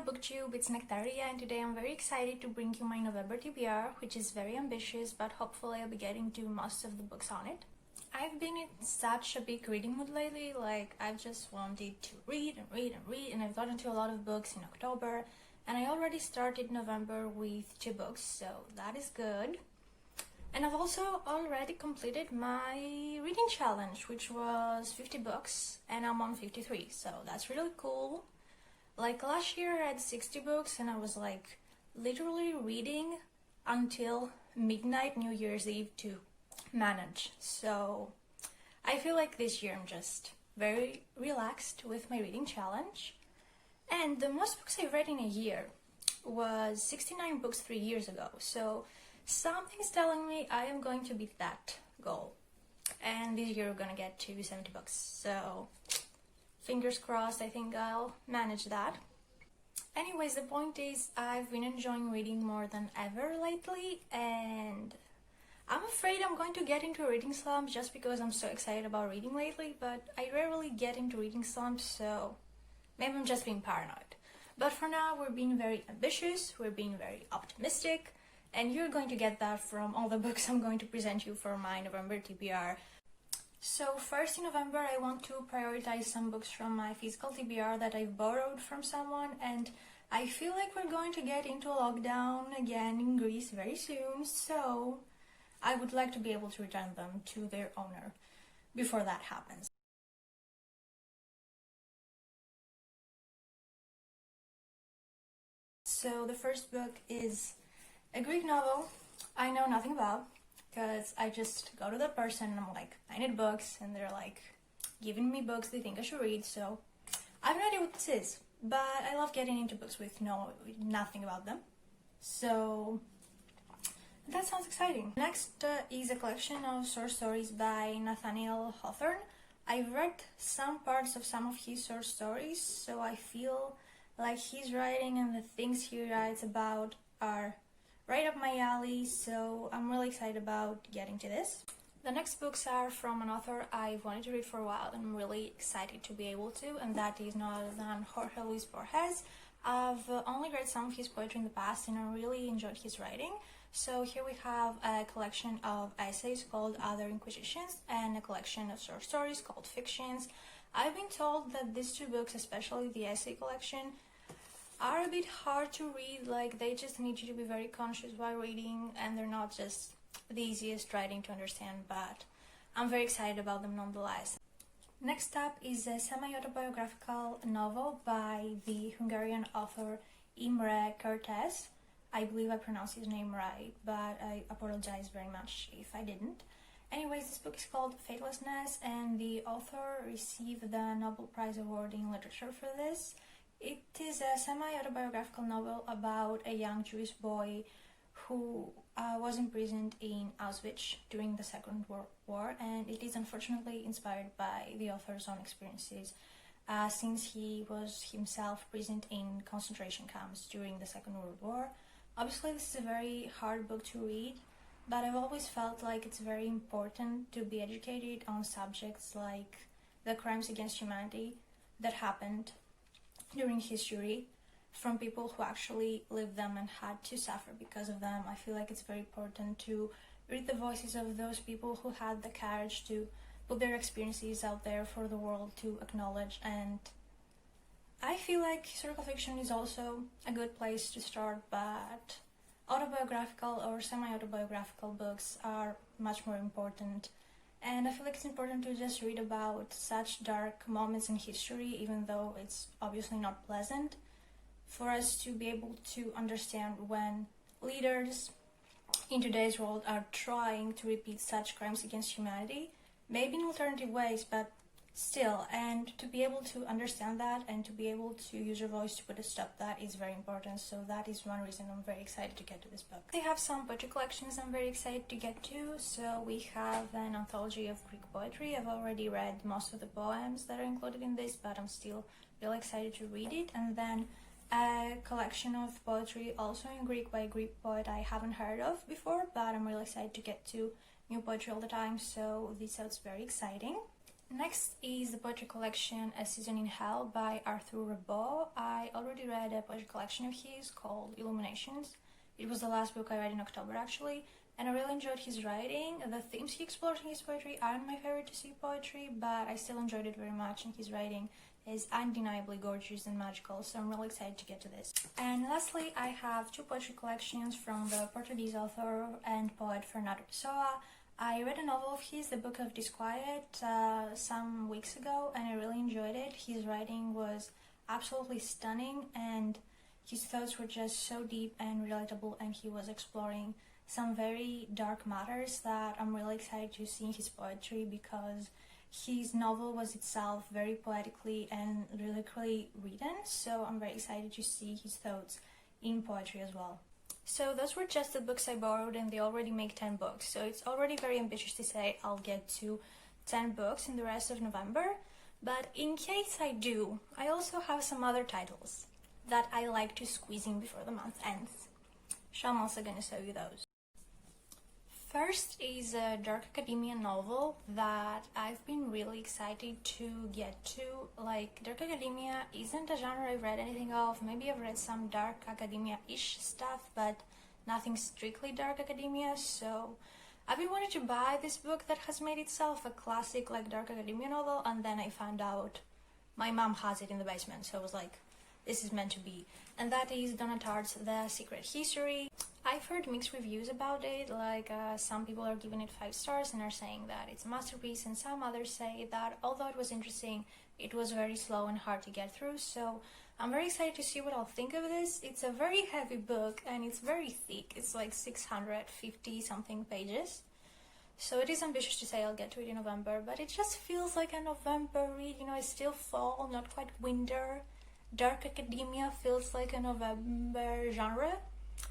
booktube, it's Nektaria, and today I'm very excited to bring you my November TBR, which is very ambitious, but hopefully I'll be getting to most of the books on it. I've been in such a big reading mood lately, like I've just wanted to read and read and read, and I've gotten to a lot of books in October, and I already started November with 2 books, so that is good. And I've also already completed my reading challenge, which was 50 books, and I'm on 53, so that's really cool. Like last year I had 60 books and I was like literally reading until midnight New Year's Eve to manage. So I feel like this year I'm just very relaxed with my reading challenge. And the most books I've read in a year was 69 books 3 years ago. So something's telling me I am going to beat that goal. And this year we're gonna get to 70 books. So fingers crossed, I think I'll manage that. Anyways, the point is I've been enjoying reading more than ever lately, and I'm afraid I'm going to get into a reading slump just because I'm so excited about reading lately, but I rarely get into reading slumps, so maybe I'm just being paranoid. But for now, we're being very ambitious, we're being very optimistic, and you're going to get that from all the books I'm going to present you for my November TBR. So first in November, I want to prioritize some books from my physical TBR that I've borrowed from someone, and I feel like we're going to get into a lockdown again in Greece very soon, so I would like to be able to return them to their owner before that happens. So the first book is a Greek novel I know nothing about, because I just go to the person and I'm like, I need books, and they're like giving me books they think I should read, so I have no idea what this is, but I love getting into books with nothing about them, so that sounds exciting. Next is a collection of short stories by Nathaniel Hawthorne. I've read some parts of some of his short stories, so I feel like his writing and the things he writes about are right up my alley, so I'm really excited about getting to this. The next books are from an author I've wanted to read for a while and I'm really excited to be able to, and that is none other than Jorge Borges. I've only read some of his poetry in the past and I really enjoyed his writing. So here we have a collection of essays called Other Inquisitions and a collection of short stories called Fictions. I've been told that these 2 books, especially the essay collection, are a bit hard to read, like they just need you to be very conscious while reading, and they're not just the easiest writing to understand, but I'm very excited about them nonetheless. Next up is a semi-autobiographical novel by the Hungarian author Emre Cortez. I believe I pronounced his name right, but I apologize very much if I didn't. Anyways, this book is called Faithlessness, and the author received the Nobel Prize Award in Literature for this. It is a semi-autobiographical novel about a young Jewish boy who was imprisoned in Auschwitz during the Second World War, and it is unfortunately inspired by the author's own experiences, since he was himself imprisoned in concentration camps during the Second World War. Obviously, this is a very hard book to read, but I've always felt like it's very important to be educated on subjects like the crimes against humanity that happened during history from people who actually lived them and had to suffer because of them. I feel like it's very important to read the voices of those people who had the courage to put their experiences out there for the world to acknowledge, and I feel like historical fiction is also a good place to start, but autobiographical or semi-autobiographical books are much more important. And I feel like it's important to just read about such dark moments in history, even though it's obviously not pleasant, for us to be able to understand when leaders in today's world are trying to repeat such crimes against humanity, maybe in alternative ways, but still, and to be able to understand that and to be able to use your voice to put a stop to that is very important. So that is one reason I'm very excited to get to this book. They have some poetry collections I'm very excited to get to. So we have an anthology of Greek poetry. I've already read most of the poems that are included in this, but I'm still really excited to read it. And then a collection of poetry also in Greek by a Greek poet I haven't heard of before, but I'm really excited to get to new poetry all the time, so this sounds very exciting. Next is the poetry collection A Season in Hell by Arthur Rimbaud. I already read a poetry collection of his called Illuminations. It was the last book I read in October actually, and I really enjoyed his writing. The themes he explores in his poetry aren't my favorite to see poetry, but I still enjoyed it very much, and his writing is undeniably gorgeous and magical, so I'm really excited to get to this. And lastly, I have two poetry collections from the Portuguese author and poet Fernando Pessoa. I read a novel of his, The Book of Disquiet, some weeks ago, and I really enjoyed it. His writing was absolutely stunning, and his thoughts were just so deep and relatable, and he was exploring some very dark matters that I'm really excited to see in his poetry, because his novel was itself very poetically and lyrically written, so I'm very excited to see his thoughts in poetry as well. So those were just the books I borrowed, and they already make 10 books, so it's already very ambitious to say I'll get to 10 books in the rest of November, but in case I do, I also have some other titles that I like to squeeze in before the month ends, so I'm also gonna show you those. First is a dark academia novel that I've been really excited to get to. Like, dark academia isn't a genre I've read anything of. Maybe I've read some dark academia-ish stuff, but nothing strictly dark academia, so I've been wanting to buy this book that has made itself a classic, like, dark academia novel, and then I found out my mom has it in the basement, so I was like, this is meant to be. And that is Donna Tartt's The Secret History. I've heard mixed reviews about it, like some people are giving it 5 stars and are saying that it's a masterpiece, and some others say that although it was interesting, it was very slow and hard to get through, so I'm very excited to see what I'll think of this. It's a very heavy book and it's very thick. It's like 650 something pages, so it is ambitious to say I'll get to it in November, but it just feels like a November read, you know. It's still fall, not quite winter. Dark academia feels like a November genre,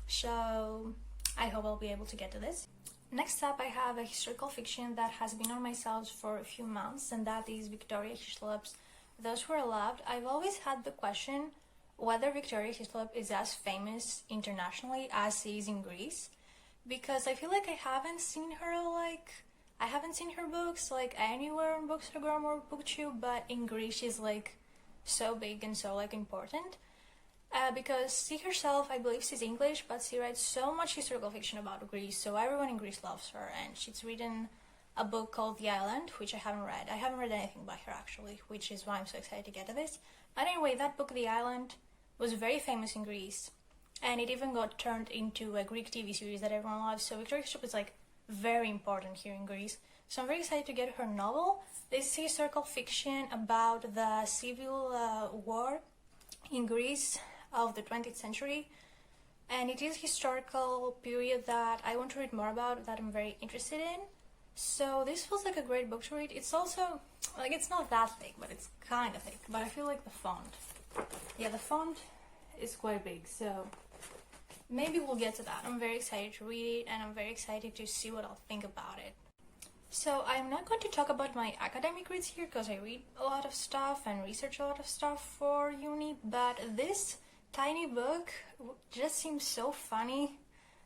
so I hope I'll be able to get to this. Next up, I have a historical fiction that has been on my shelves for a few months, and that is Victoria Hislop's Those Who Are Loved. I've always had the question whether Victoria Hislop is as famous internationally as she is in Greece, because I feel like I haven't seen her books like anywhere on Bookstagram or BookTube, but in Greece she's like so big and so like important. Because she herself, I believe she's English, but she writes so much historical fiction about Greece, so everyone in Greece loves her, and she's written a book called The Island, which I haven't read. I haven't read anything by her actually, which is why I'm so excited to get to this. But anyway, that book, The Island, was very famous in Greece, and it even got turned into a Greek TV series that everyone loves, so Victoria Hislop is like very important here in Greece. So I'm very excited to get her novel. This is historical fiction about the civil war in Greece of the 20th century, and it is a historical period that I want to read more about, that I'm very interested in. So this feels like a great book to read. It's also, like, it's not that thick, but it's kind of thick, but I feel like the font is quite big, so maybe we'll get to that. I'm very excited to read it, and I'm very excited to see what I'll think about it. So I'm not going to talk about my academic reads here, because I read a lot of stuff and research a lot of stuff for uni, but this tiny book just seems so funny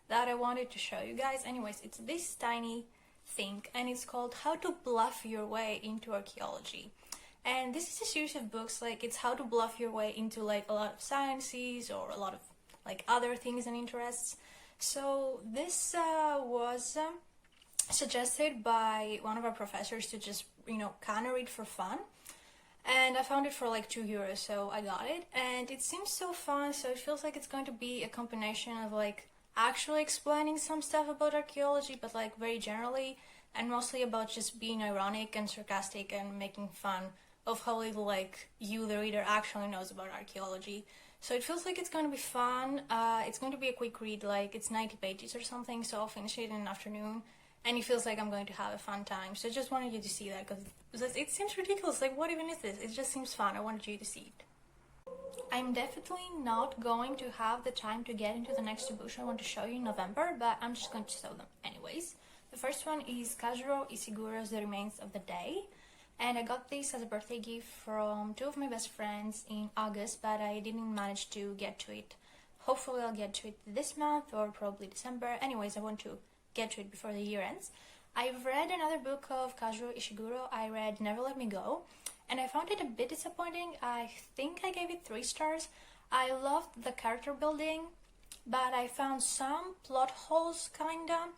that I wanted to show you guys. Anyways, it's this tiny thing, and it's called How to Bluff Your Way into Archaeology. And this is a series of books, like, it's how to bluff your way into like a lot of sciences or a lot of like other things and interests. So this was suggested by one of our professors to just, you know, kind of read for fun. And I found it for like €2, so I got it. And it seems so fun, so it feels like it's going to be a combination of like actually explaining some stuff about archaeology, but like very generally, and mostly about just being ironic and sarcastic and making fun of how little like you, the reader, actually knows about archaeology. So it feels like it's going to be fun. It's going to be a quick read, like it's 90 pages or something, so I'll finish it in an afternoon. And it feels like I'm going to have a fun time. So I just wanted you to see that, because it seems ridiculous. Like, what even is this? It just seems fun. I wanted you to see it. I'm definitely not going to have the time to get into the next two books I want to show you in November, but I'm just going to show them anyways. The first one is Kazuro Ishiguro's The Remains of the Day. And I got this as a birthday gift from two of my best friends in August, but I didn't manage to get to it. Hopefully I'll get to it this month or probably December. Anyways, I want to get to it before the year ends. I've read another book of Kazuo Ishiguro. I read Never Let Me Go, and I found it a bit disappointing. I think I gave it 3 stars. I loved the character building, but I found some plot holes kinda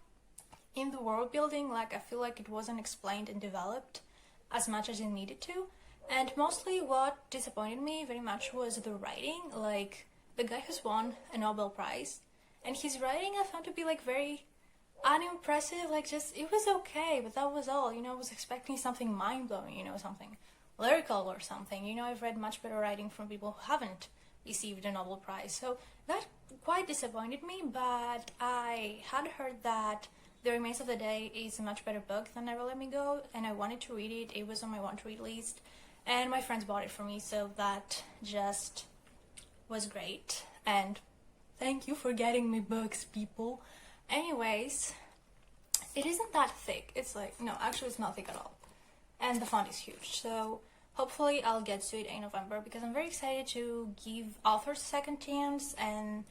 in the world building. Like, I feel like it wasn't explained and developed as much as it needed to. And mostly what disappointed me very much was the writing. Like, the guy has won a Nobel Prize, and his writing I found to be like very unimpressive. Like, just, it was okay, but that was all. I was expecting something mind-blowing, something lyrical or something. I've read much better writing from people who haven't received a Nobel Prize. So that quite disappointed me, but I had heard that The Remains of the Day is a much better book than Never Let Me Go, and I wanted to read it. It was on my want-to-read list, and my friends bought it for me, so that just was great. And thank you for getting me books, people. Anyways, it isn't that thick. It's like, no, actually it's not thick at all. And the font is huge, so hopefully I'll get to it in November, because I'm very excited to give authors a second chance, and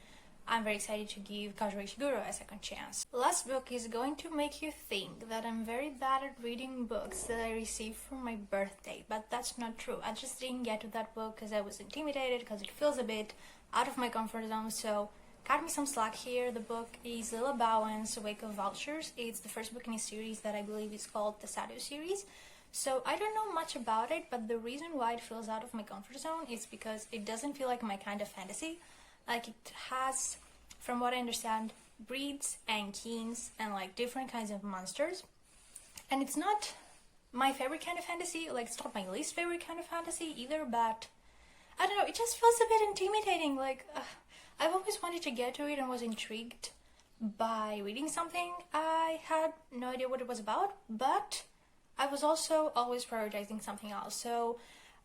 I'm very excited to give Kazuo Ishiguro a second chance. The last book is going to make you think that I'm very bad at reading books that I received for my birthday, but that's not true. I just didn't get to that book because I was intimidated, because it feels a bit out of my comfort zone, so cut me some slack here. The book is Lila Bowen's Wake of Vultures. It's the first book in a series that I believe is called the Sadio series. So I don't know much about it, but the reason why it feels out of my comfort zone is because it doesn't feel like my kind of fantasy. Like, it has, from what I understand, breeds and keens and like different kinds of monsters. And it's not my favorite kind of fantasy. Like, it's not my least favorite kind of fantasy either, but I don't know, it just feels a bit intimidating. Like, I've always wanted to get to it and was intrigued by reading something. I had no idea what it was about, but I was also always prioritizing something else. So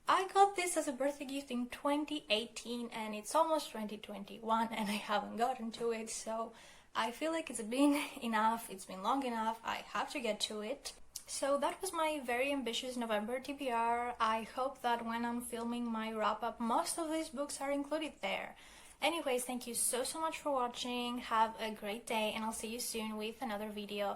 I got this as a birthday gift in 2018, and it's almost 2021 and I haven't gotten to it, so I feel like it's been enough, it's been long enough, I have to get to it. So that was my very ambitious November TBR. I hope that when I'm filming my wrap-up, most of these books are included there. Anyways, thank you so much for watching, have a great day, and I'll see you soon with another video.